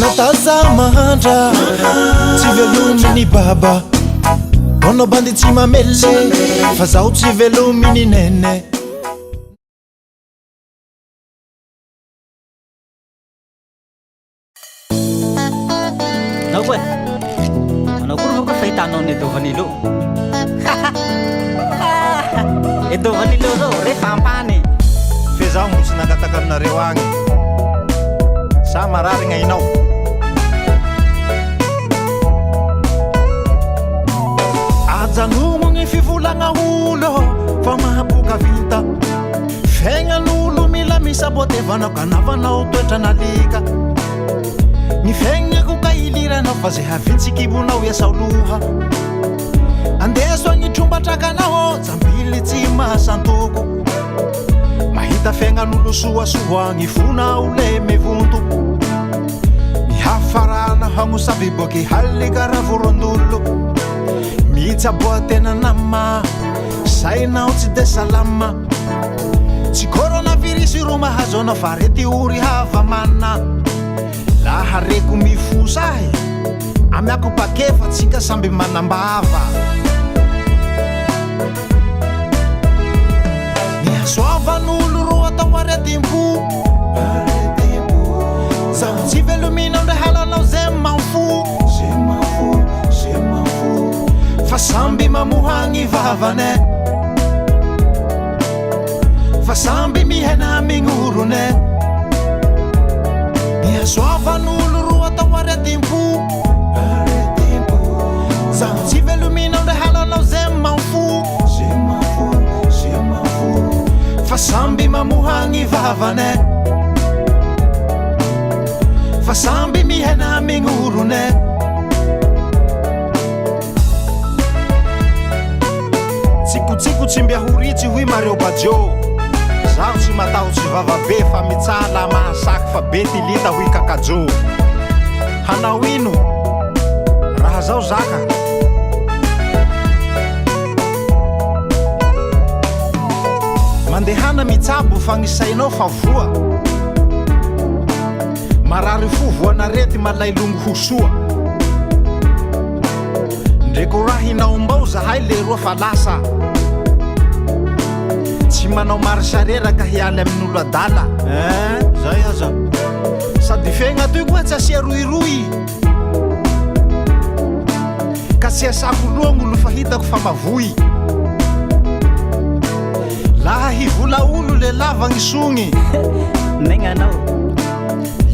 natazama handra tsy velominy baba bonao bandy tsy mamele fa zaho tsy velominy nene. Nakoe manao kory va koa fahitanao ny Dovanilo e Dovanilo zao rehefa ampany fe zaho mosy nangataka aminareo agny sa marary gn'ainao. ajanogno gny fivolagna olo fa mahaboka vita fiaignan'olo mila misabotevanao kanavanao toetra nalika ny fiaignako ka iliranao fa zay havitsikibonao iasao loha andeso agny trombatrakanao jambily tsy mahasantoko mahita fiaignan'olo soasoa gny fonao le mevonto ny hafarana hagnosavy boky halika raha vorondolo mitsaboatena nama sainao tsy de salama tsy coronavirus ro mahazo anao fa rety ory havamana laha reko mifosahy amiako pakefa tsika samby manambava nihasoavan'olo ro atao aretim-po zaho tsy velominao ndre halanao zay manfo fa samby mamohagny vavane fa samby mihena mign'orone nihasoavan'olo ro atao aretim-po zaho tsy velominao ndre halanao zay manfo fa samby mamohagny vavane fa samby mihena mign'orone tsikotsiko tsy mbi ahoritsy hoy Mario Badio zaho tsy matahotsy vavabe fa mitsala mahasaky fa be tilita hoy kakajo hanao ino raha zao zaka mandehana mitsabo fagnisainao fa voa marary fo voanarety malailongo hosoa ndreko raha hinaombao zahay le roa fa lasa tsy manao marsarera ka hialy amin'olo adala zay aza sady fiaigna toy koa tsy asia roiroy ka tsy asako loa gn'olo fa hitako fa mavoy laha hivola olo le lava gny sogny megnanao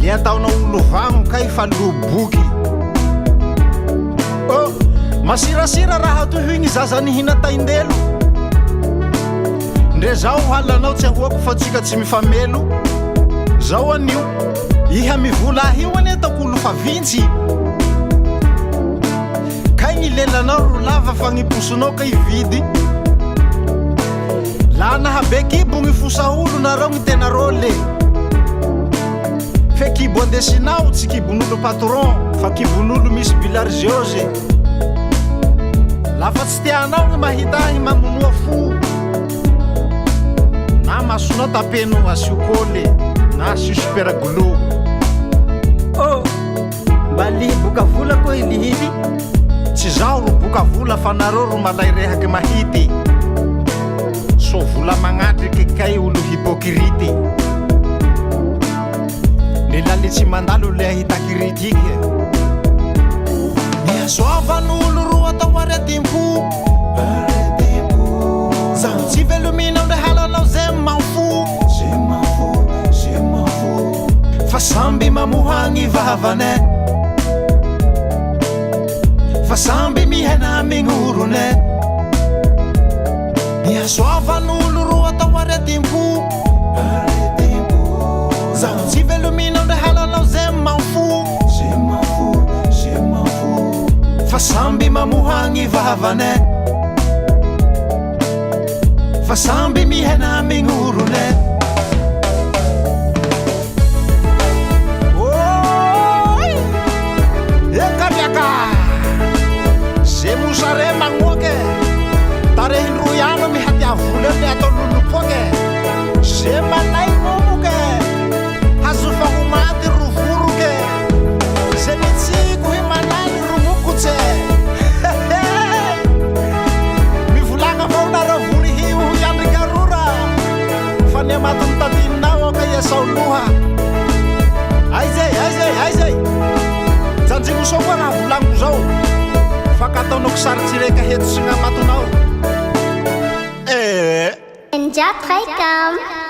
le ataonao olo vagno kay fa loboky oh masirasira raha toy hoy gny zaza nihina taindelo ndre zao halanao tsy ahoako fa tsika tsy mifamelo zao anio iha mivola ahio ane ataoko olo fa vintsy kay gny lelanao ro lava fa gny posonao ka ividy la nahabe kibo gny fosa olo nareo gny tena rôle fe kibo andesinao tsy kibon'olo patron fa kibon'olo misy bilarziose lafa tsy tianao gny mahita gny mamonoa fo na masonao tapeno asiokôle na asio superaglo oh mba lihiboka vola koa ilihity tsy zaho ro boka vola fa nareo ro malay rehaky mahity so vola magnatriky kay olo hypokrity le laly tsy mandalo le ahita kritike nihasoavan'olo ro atao aretim-po zaho tsy velominao ndre halanao zay manfo fa samby mamohagny vavane fa samby mihena mign'orone nihasoavan'olo ro atao aretim-po zaho tsy velominao ndre halanao zay manfo fa samby mamohagny vavane fa samby mihena mign'orone ekamiaka ze mosare magnoke tarehindroiano mihatiavola le atao lolopoke ze manay momoke hazo fahomaty rovoroke sao koa raha volaniko zao fa ka ataonao kisarytsireka heto sy gnamatonao Enjoy playtime.